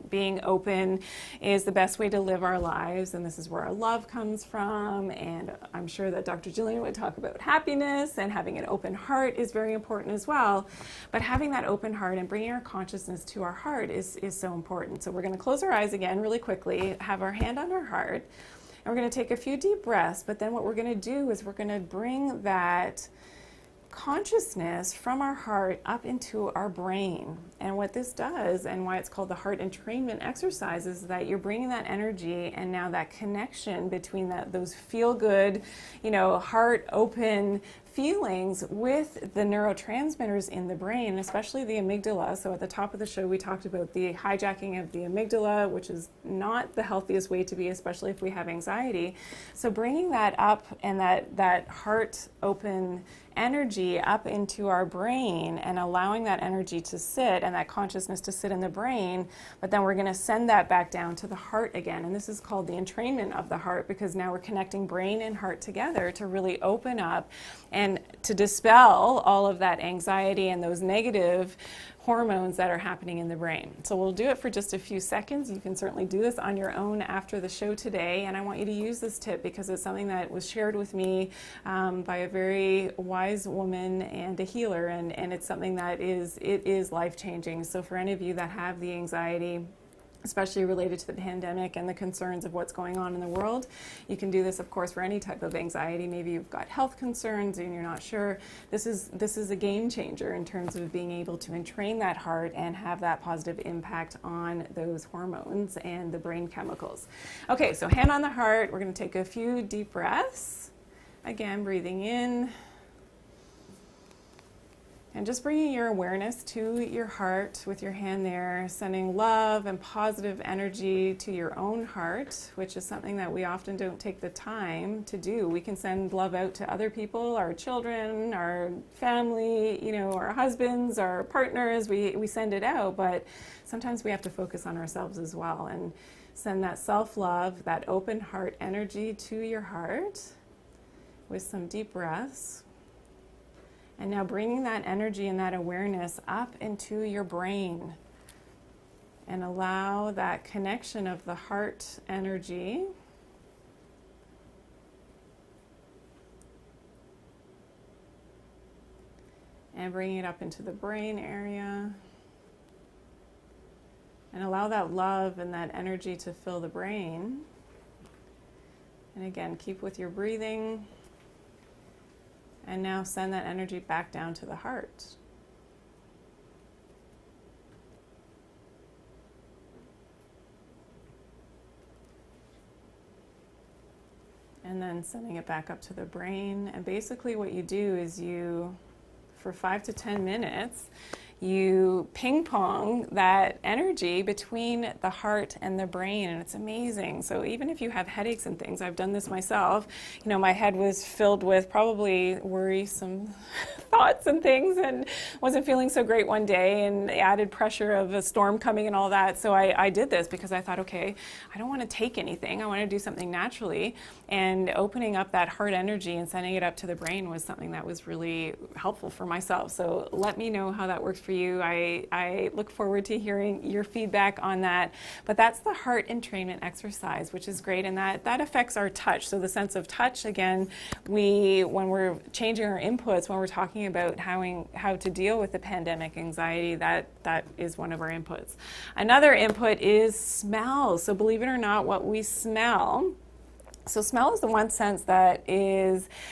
Speaker 1: being open is the best way to live our lives, and this is where our love comes from. And I'm sure that Dr. Gillian would talk about happiness, and having an open heart is very important as well. But having that open heart and bringing our consciousness to our heart is so important. So we're going to close our eyes again really quickly, have our hand on our heart. And we're going to take a few deep breaths, but then what we're going to do is we're going to bring that consciousness from our heart up into our brain. And what this does, and why it's called the heart entrainment exercise, is that you're bringing that energy and now that connection between those feel-good, heart open feelings with the neurotransmitters in the brain, especially the amygdala. So at the top of the show, we talked about the hijacking of the amygdala, which is not the healthiest way to be, especially if we have anxiety. So bringing that up and that heart open energy up into our brain and allowing that energy to sit and that consciousness to sit in the brain, but then we're going to send that back down to the heart again. And this is called the entrainment of the heart, because now we're connecting brain and heart together to really open up and to dispel all of that anxiety and those negative hormones that are happening in the brain. So we'll do it for just a few seconds. You can certainly do this on your own after the show today, and I want you to use this tip because it's something that was shared with me by a very wise woman and a healer, and it's something that is life-changing. So for any of you that have the anxiety, especially related to the pandemic and the concerns of what's going on in the world, you can do this, of course, for any type of anxiety. Maybe you've got health concerns and you're not sure. This is a game changer in terms of being able to entrain that heart and have that positive impact on those hormones and the brain chemicals. Okay, so hand on the heart. We're going to take a few deep breaths. Again, breathing in. And just bringing your awareness to your heart with your hand there, sending love and positive energy to your own heart, which is something that we often don't take the time to do. We can send love out to other people, our children, our family, our husbands, our partners. We send it out, but sometimes we have to focus on ourselves as well and send that self-love, that open heart energy to your heart with some deep breaths. And now bringing that energy and that awareness up into your brain, and allow that connection of the heart energy and bringing it up into the brain area, and allow that love and that energy to fill the brain. And again, keep with your breathing. And now send that energy back down to the heart. And then sending it back up to the brain. And basically what you do is for 5 to 10 minutes, you ping pong that energy between the heart and the brain, and it's amazing. So even if you have headaches and things, I've done this myself, my head was filled with probably worrisome thoughts and things, and wasn't feeling so great one day, and the added pressure of a storm coming and all that. So I did this because I thought, okay, I don't want to take anything. I want to do something naturally, and opening up that heart energy and sending it up to the brain was something that was really helpful for myself. So let me know how that works for you. I look forward to hearing your feedback on that. But that's the heart entrainment exercise, which is great, and that affects our touch. So the sense of touch, again, when we're changing our inputs, when we're talking about how to deal with the pandemic anxiety, that is one of our inputs. Another input is smell. So believe it or not, what we smell. So smell is the one sense that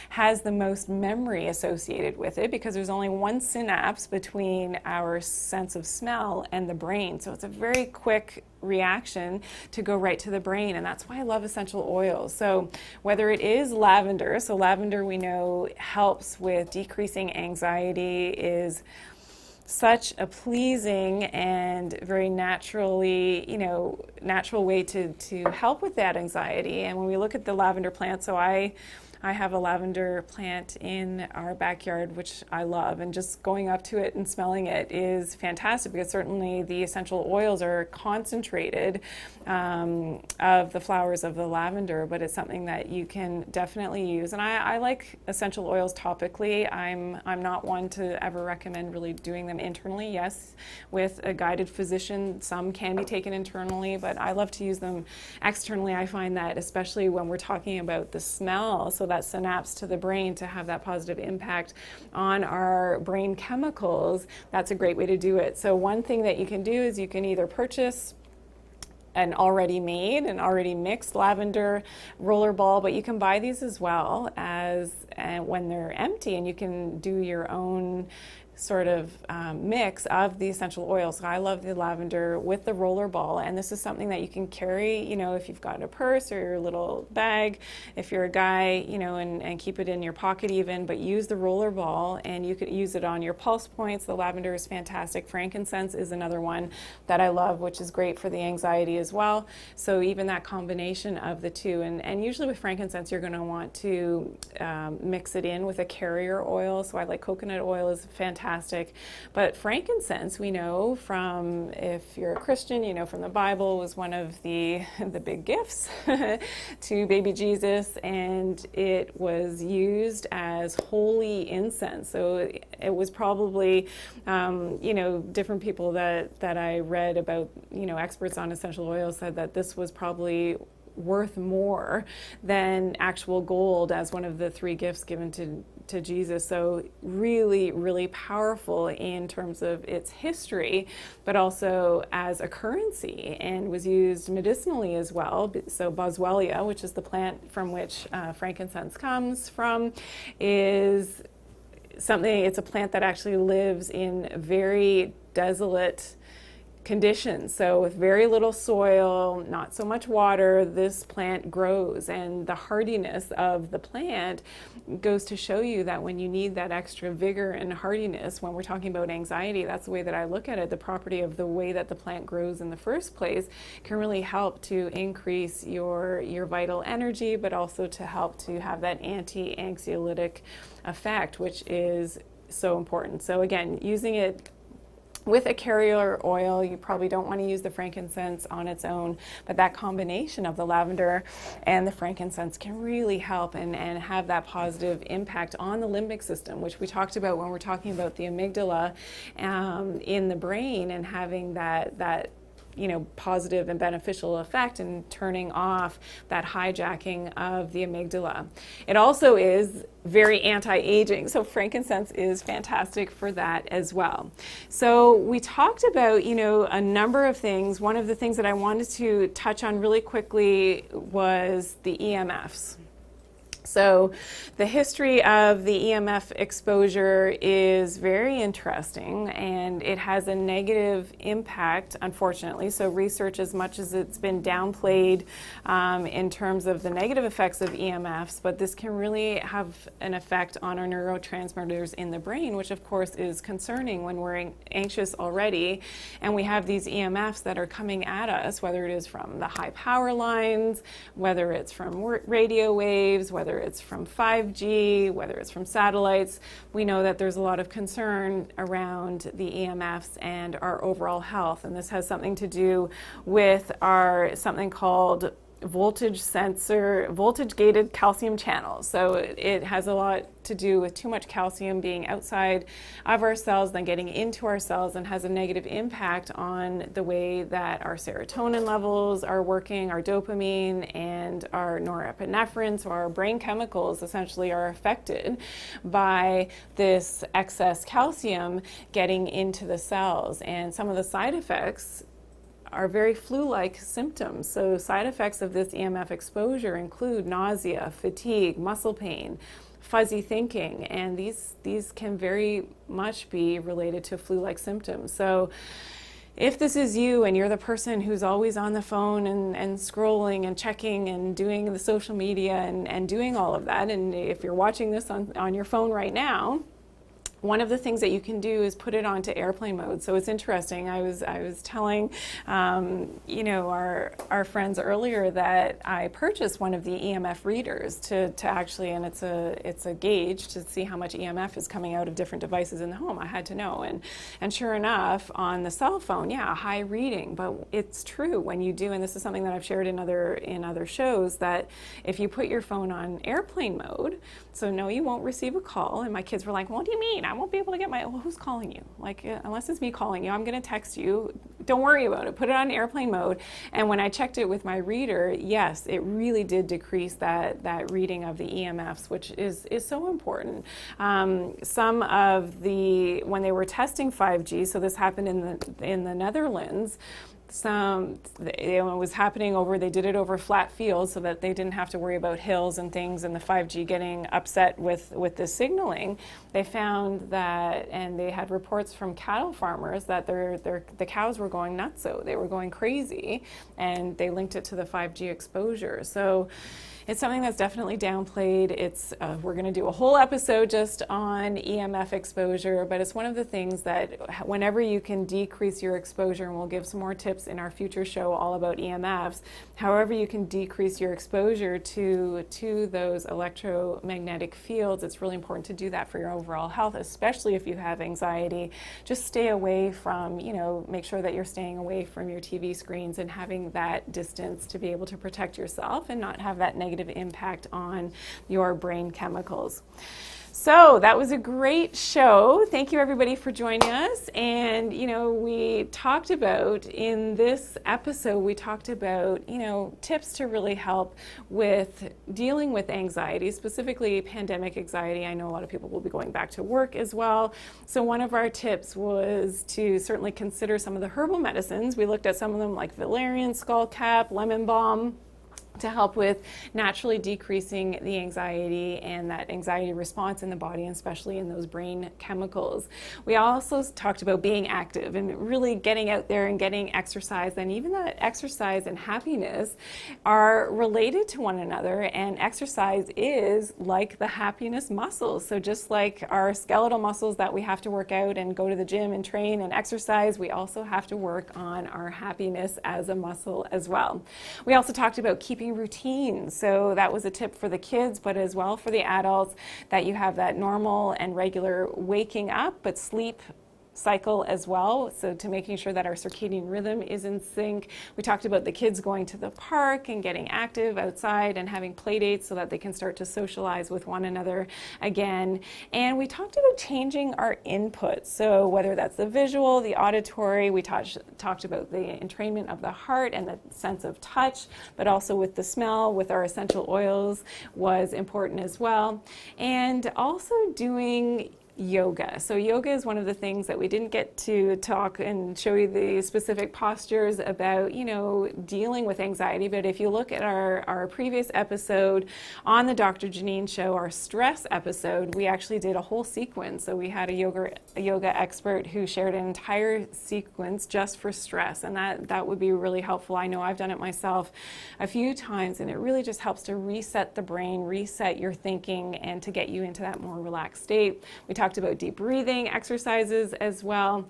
Speaker 1: has the most memory associated with it, because there's only one synapse between our sense of smell and the brain. So it's a very quick reaction to go right to the brain, and that's why I love essential oils. So whether it is lavender, so lavender we know helps with decreasing anxiety, is such a pleasing and very natural way to help with that anxiety. And when we look at the lavender plant, so I have a lavender plant in our backyard, which I love, and just going up to it and smelling it is fantastic, because certainly the essential oils are concentrated of the flowers of the lavender, but it's something that you can definitely use. And I like essential oils topically. I'm not one to ever recommend really doing them internally. Yes, with a guided physician, some can be taken internally, but I love to use them externally. I find that especially when we're talking about the smell, so that synapse to the brain, to have that positive impact on our brain chemicals, that's a great way to do it. So one thing that you can do is you can either purchase an already made and already mixed lavender roller ball, but you can buy these as well as when they're empty, and you can do your own sort of mix of the essential oils. So I love the lavender with the roller ball, and this is something that you can carry, if you've got a purse or your little bag, if you're a guy, and keep it in your pocket even, but use the roller ball, and you could use it on your pulse points. The lavender is fantastic. Frankincense is another one that I love, which is great for the anxiety as well. So even that combination of the two, and usually with frankincense, you're going to want to mix it in with a carrier oil. So I like coconut oil is fantastic. But frankincense, we know from, if you're a Christian, from the Bible, was one of the big gifts to baby Jesus, and it was used as holy incense. So it was probably, different people that I read about, experts on essential oils said that this was probably worth more than actual gold as one of the three gifts given to Jesus. So really, really powerful in terms of its history, but also as a currency, and was used medicinally as well. So Boswellia, which is the plant from which frankincense comes from, is something, it's a plant that actually lives in very desolate conditions. So with very little soil, not so much water, this plant grows, and the hardiness of the plant goes to show you that when you need that extra vigor and hardiness, when we're talking about anxiety, that's the way that I look at it. The property of the way that the plant grows in the first place can really help to increase your vital energy, but also to help to have that anti-anxiolytic effect, which is so important. So again, using it with a carrier oil, you probably don't want to use the frankincense on its own, but that combination of the lavender and the frankincense can really help and have that positive impact on the limbic system, which we talked about when we're talking about the amygdala in the brain, and having that positive and beneficial effect in turning off that hijacking of the amygdala. It also is very anti-aging, so frankincense is fantastic for that as well. So we talked about, a number of things. One of the things that I wanted to touch on really quickly was the EMFs. So the history of the EMF exposure is very interesting, and it has a negative impact, unfortunately. So research, as much as it's been downplayed in terms of the negative effects of EMFs, but this can really have an effect on our neurotransmitters in the brain, which of course is concerning when we're anxious already, and we have these EMFs that are coming at us, whether it is from the high power lines, whether it's from radio waves, whether it's from 5G, whether it's from satellites. We know that there's a lot of concern around the EMFs and our overall health, and this has something to do with something called voltage sensor, voltage gated calcium channels. So it has a lot to do with too much calcium being outside of our cells, then getting into our cells, and has a negative impact on the way that our serotonin levels are working, our dopamine and our norepinephrine, so our brain chemicals essentially are affected by this excess calcium getting into the cells. And some of the side effects are very flu-like symptoms. So side effects of this EMF exposure include nausea, fatigue, muscle pain, fuzzy thinking, and these can very much be related to flu-like symptoms. So if this is you and you're the person who's always on the phone and scrolling and checking and doing the social media and doing all of that, and if you're watching this on your phone right now, one of the things that you can do is put it onto airplane mode. So it's interesting. I was telling our friends earlier that I purchased one of the EMF readers to actually, and it's a gauge to see how much EMF is coming out of different devices in the home. I had to know, and sure enough, on the cell phone, yeah, high reading. But it's true when you do, and this is something that I've shared in other shows, that if you put your phone on airplane mode, so no, you won't receive a call. And my kids were like, "What do you mean? I won't be able to get my," well, who's calling you? Like, unless it's me calling you, I'm going to text you. Don't worry about it. Put it on airplane mode. And when I checked it with my reader, yes, it really did decrease that reading of the EMFs, which is so important. Some of when they were testing 5G, so this happened in the Netherlands, it was happening they did it over flat fields so that they didn't have to worry about hills and things and the 5G getting upset with the signaling. They found that, and they had reports from cattle farmers that the cows were going nuts, so they were going crazy, and they linked it to the 5G exposure. So it's something that's definitely downplayed. We're going to do a whole episode just on EMF exposure, but it's one of the things that whenever you can decrease your exposure, and we'll give some more tips in our future show all about EMFs, however you can decrease your exposure to those electromagnetic fields, it's really important to do that for your overall health, especially if you have anxiety. Just stay away from, make sure that you're staying away from your TV screens and having that distance to be able to protect yourself and not have that negative impact on your brain chemicals. So that was a great show. Thank you everybody for joining us. And we talked about, in this episode, tips to really help with dealing with anxiety, specifically pandemic anxiety. I know a lot of people will be going back to work as well. So one of our tips was to certainly consider some of the herbal medicines. We looked at some of them like Valerian, skullcap, lemon balm, to help with naturally decreasing the anxiety and that anxiety response in the body, and especially in those brain chemicals. We also talked about being active and really getting out there and getting exercise, and even that exercise and happiness are related to one another, and exercise is like the happiness muscles. So just like our skeletal muscles that we have to work out and go to the gym and train and exercise, we also have to work on our happiness as a muscle as well. We also talked about keeping routines. So that was a tip for the kids, but as well for the adults, that you have that normal and regular waking up, but sleep cycle as well, so to making sure that our circadian rhythm is in sync. We talked about the kids going to the park and getting active outside and having play dates so that they can start to socialize with one another again. And we talked about changing our input, so whether that's the visual, the auditory, we talked about the entrainment of the heart and the sense of touch, but also with the smell, with our essential oils was important as well. And also doing yoga. So yoga is one of the things that we didn't get to talk and show you the specific postures about, dealing with anxiety. But if you look at our previous episode on the Dr. Janine show, our stress episode, we actually did a whole sequence. So we had a yoga expert who shared an entire sequence just for stress. And that would be really helpful. I know I've done it myself a few times, and it really just helps to reset the brain, reset your thinking, and to get you into that more relaxed state. We talked about deep breathing exercises as well.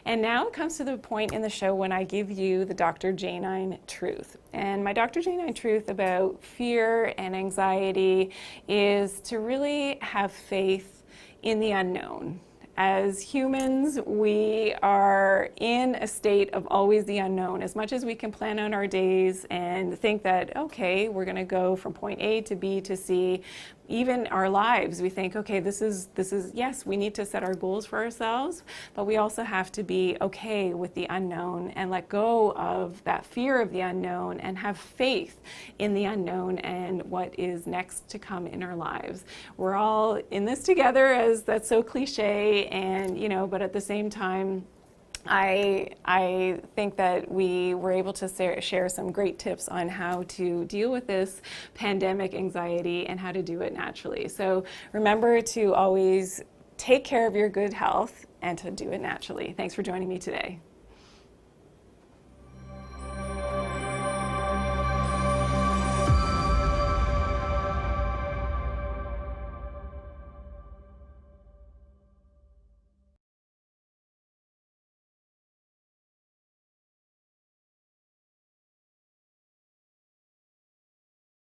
Speaker 1: And now it comes to the point in the show when I give you the Dr. Janine truth. And my Dr. Janine truth about fear and anxiety is to really have faith in the unknown. as humans, we are in a state of always the unknown. As much as we can plan out our days and think that, okay, we're going to go from point A to B to C, even our lives, we think, okay, this is yes, we need to set our goals for ourselves, but we also have to be okay with the unknown and let go of that fear of the unknown and have faith in the unknown and what is next to come in our lives. We're all in this together, as that's so cliche, and but at the same time, I think that we were able to share some great tips on how to deal with this pandemic anxiety and how to do it naturally. So remember to always take care of your good health and to do it naturally. Thanks for joining me today.